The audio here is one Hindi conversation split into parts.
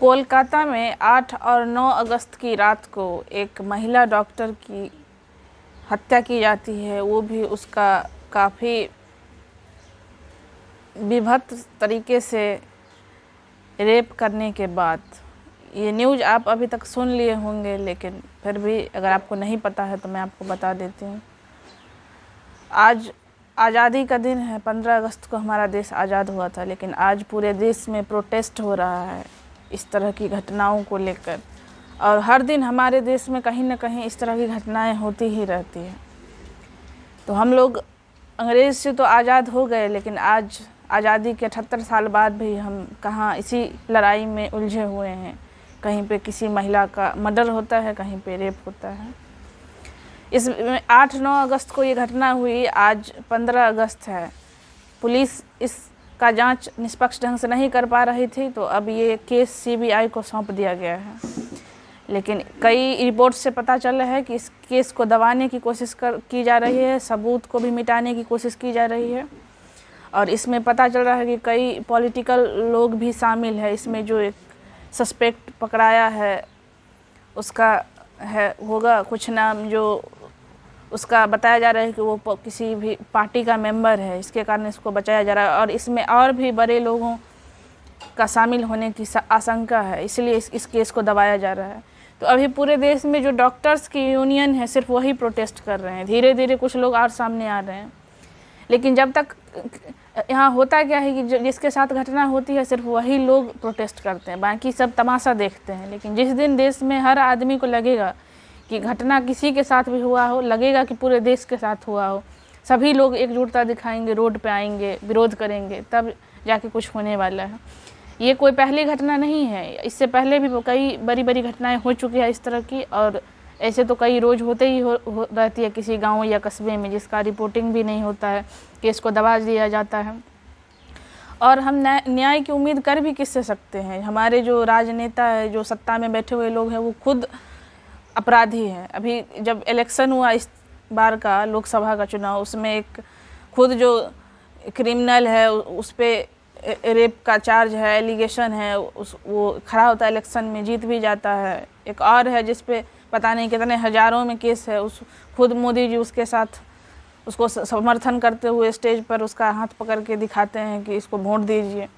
कोलकाता में 8 और 9 अगस्त की रात को एक महिला डॉक्टर की हत्या की जाती है, वो भी उसका काफ़ी विभत्स तरीके से रेप करने के बाद। ये न्यूज़ आप अभी तक सुन लिए होंगे, लेकिन फिर भी अगर आपको नहीं पता है तो मैं आपको बता देती हूँ। आज आज़ादी का दिन है, 15 अगस्त को हमारा देश आज़ाद हुआ था, लेकिन आज पूरे देश में प्रोटेस्ट हो रहा है इस तरह की घटनाओं को लेकर। और हर दिन हमारे देश में कहीं ना कहीं इस तरह की घटनाएं होती ही रहती हैं। तो हम लोग अंग्रेज़ से तो आज़ाद हो गए, लेकिन आज आज़ादी के 78 साल बाद भी हम कहाँ इसी लड़ाई में उलझे हुए हैं। कहीं पे किसी महिला का मर्डर होता है, कहीं पे रेप होता है। इस 8-9 अगस्त को ये घटना हुई, आज 15 अगस्त है। पुलिस इसका जांच निष्पक्ष ढंग से नहीं कर पा रही थी, तो अब ये केस सीबीआई को सौंप दिया गया है। लेकिन कई रिपोर्ट से पता चल रहा है कि इस केस को दबाने की कोशिश की जा रही है, सबूत को भी मिटाने की कोशिश की जा रही है। और इसमें पता चल रहा है कि कई पॉलिटिकल लोग भी शामिल है इसमें। जो एक सस्पेक्ट पकड़ाया है उसका होगा कुछ नाम, जो उसका बताया जा रहा है कि वो किसी भी पार्टी का मेंबर है, इसके कारण इसको बचाया जा रहा है। और इसमें और भी बड़े लोगों का शामिल होने की आशंका है, इसलिए इस केस को दबाया जा रहा है। तो अभी पूरे देश में जो डॉक्टर्स की यूनियन है, सिर्फ वही प्रोटेस्ट कर रहे हैं। धीरे धीरे कुछ लोग और सामने आ रहे हैं, लेकिन जब तक यहाँ होता क्या है कि जिसके साथ घटना होती है सिर्फ वही लोग प्रोटेस्ट करते हैं, बाकी सब तमाशा देखते हैं। लेकिन जिस दिन देश में हर आदमी को लगेगा कि घटना किसी के साथ भी हुआ हो, लगेगा कि पूरे देश के साथ हुआ हो, सभी लोग एकजुटता दिखाएंगे, रोड पे आएंगे, विरोध करेंगे, तब जाके कुछ होने वाला है। ये कोई पहली घटना नहीं है, इससे पहले भी कई बड़ी बड़ी घटनाएं हो चुकी है इस तरह की। और ऐसे तो कई रोज़ होते ही हो रहती है किसी गांव या कस्बे में, जिसका रिपोर्टिंग भी नहीं होता है, केस को दबा दिया जाता है। और हम न्याय की उम्मीद कर भी किससे सकते हैं? हमारे जो राजनेता है, जो सत्ता में बैठे हुए लोग हैं, वो खुद अपराधी हैं। अभी जब इलेक्शन हुआ इस बार का लोकसभा का चुनाव, उसमें एक खुद जो क्रिमिनल है उस पर रेप का चार्ज है, एलिगेशन है, वो खड़ा होता है, इलेक्शन में जीत भी जाता है। एक और है जिस पे पता नहीं कितने हज़ारों में केस है, खुद मोदी जी उसके साथ उसको समर्थन करते हुए स्टेज पर उसका हाथ पकड़ के दिखाते हैं कि इसको वोट दीजिए।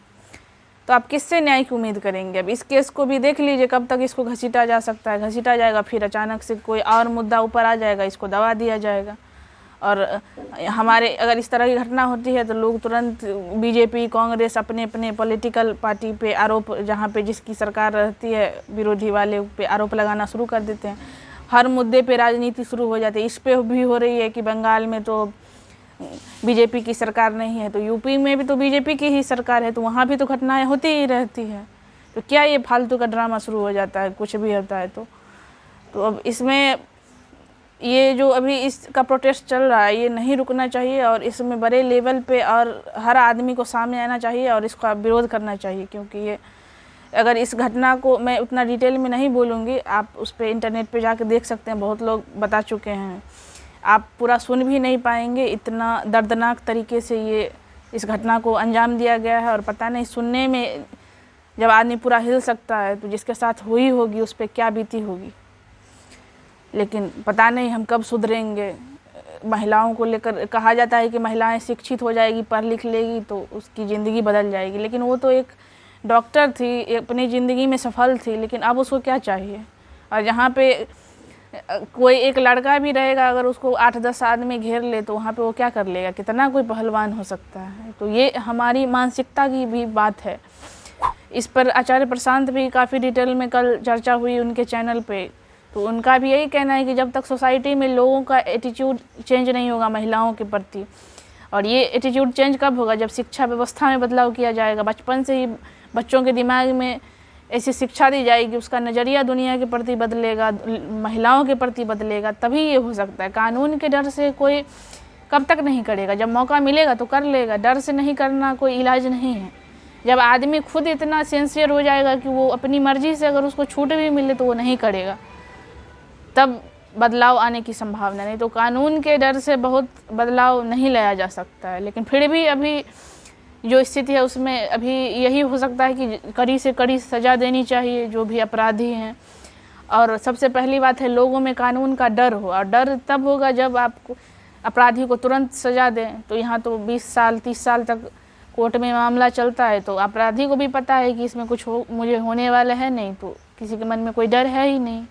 तो आप किससे न्याय की उम्मीद करेंगे? अब इस केस को भी देख लीजिए, कब तक इसको घसीटा जा सकता है। घसीटा जाएगा, फिर अचानक से कोई और मुद्दा ऊपर आ जाएगा, इसको दबा दिया जाएगा। और हमारे अगर इस तरह की घटना होती है तो लोग तुरंत बीजेपी, कांग्रेस अपने अपने पॉलिटिकल पार्टी पे आरोप, जहाँ पे जिसकी सरकार रहती है, विरोधी वाले पे आरोप लगाना शुरू कर देते हैं। हर मुद्दे पे राजनीति शुरू हो जाती है। इस पे भी हो रही है कि बंगाल में तो बीजेपी की सरकार नहीं है, तो यूपी में भी तो बीजेपी की ही सरकार है, तो वहाँ भी तो घटनाएं होती ही रहती है। तो क्या ये फालतू का ड्रामा शुरू हो जाता है कुछ भी होता है तो अब इसमें ये जो अभी इसका प्रोटेस्ट चल रहा है, ये नहीं रुकना चाहिए और इसमें बड़े लेवल पे और हर आदमी को सामने आना चाहिए और इसका विरोध करना चाहिए। क्योंकि ये अगर इस घटना को मैं उतना डिटेल में नहीं बोलूँगी, आप उस पर इंटरनेट पे जाकर देख सकते हैं, बहुत लोग बता चुके हैं। आप पूरा सुन भी नहीं पाएंगे, इतना दर्दनाक तरीके से ये इस घटना को अंजाम दिया गया है। और पता नहीं, सुनने में जब आदमी पूरा हिल सकता है, तो जिसके साथ हुई होगी उस पर क्या बीती होगी। लेकिन पता नहीं हम कब सुधरेंगे। महिलाओं को लेकर कहा जाता है कि महिलाएं शिक्षित हो जाएगी, पढ़ लिख लेगी तो उसकी ज़िंदगी बदल जाएगी। लेकिन वो तो एक डॉक्टर थी, अपनी ज़िंदगी में सफल थी, लेकिन अब उसको क्या चाहिए? और जहाँ पे कोई एक लड़का भी रहेगा, अगर उसको 8-10 आदमी घेर ले तो वहाँ पे वो क्या कर लेगा? कितना कोई पहलवान हो सकता है? तो ये हमारी मानसिकता की भी बात है। इस पर आचार्य प्रशांत भी काफ़ी डिटेल में कल चर्चा हुई उनके चैनल पे। तो उनका भी यही कहना है कि जब तक सोसाइटी में लोगों का एटीट्यूड चेंज नहीं होगा महिलाओं के प्रति, और ये एटीट्यूड चेंज कब होगा? जब शिक्षा व्यवस्था में बदलाव किया जाएगा। बचपन से ही बच्चों के दिमाग में ऐसी शिक्षा दी जाएगी, उसका नज़रिया दुनिया के प्रति बदलेगा, महिलाओं के प्रति बदलेगा, तभी ये हो सकता है। कानून के डर से कोई कब तक नहीं करेगा? जब मौका मिलेगा तो कर लेगा। डर से नहीं करना कोई इलाज नहीं है। जब आदमी खुद इतना सिंसियर हो जाएगा कि वो अपनी मर्जी से अगर उसको छूट भी मिले तो वो नहीं करेगा, तब बदलाव आने की संभावना। नहीं तो कानून के डर से बहुत बदलाव नहीं लाया जा सकता है। लेकिन फिर भी अभी जो स्थिति है उसमें अभी यही हो सकता है कि कड़ी से कड़ी सज़ा देनी चाहिए जो भी अपराधी हैं। और सबसे पहली बात है लोगों में कानून का डर हो, और डर तब होगा जब आपको अपराधी को तुरंत सज़ा दें। तो यहाँ तो 20 साल 30 साल तक कोर्ट में मामला चलता है, तो अपराधी को भी पता है कि इसमें कुछ मुझे होने वाला है नहीं, तो किसी के मन में कोई डर है ही नहीं।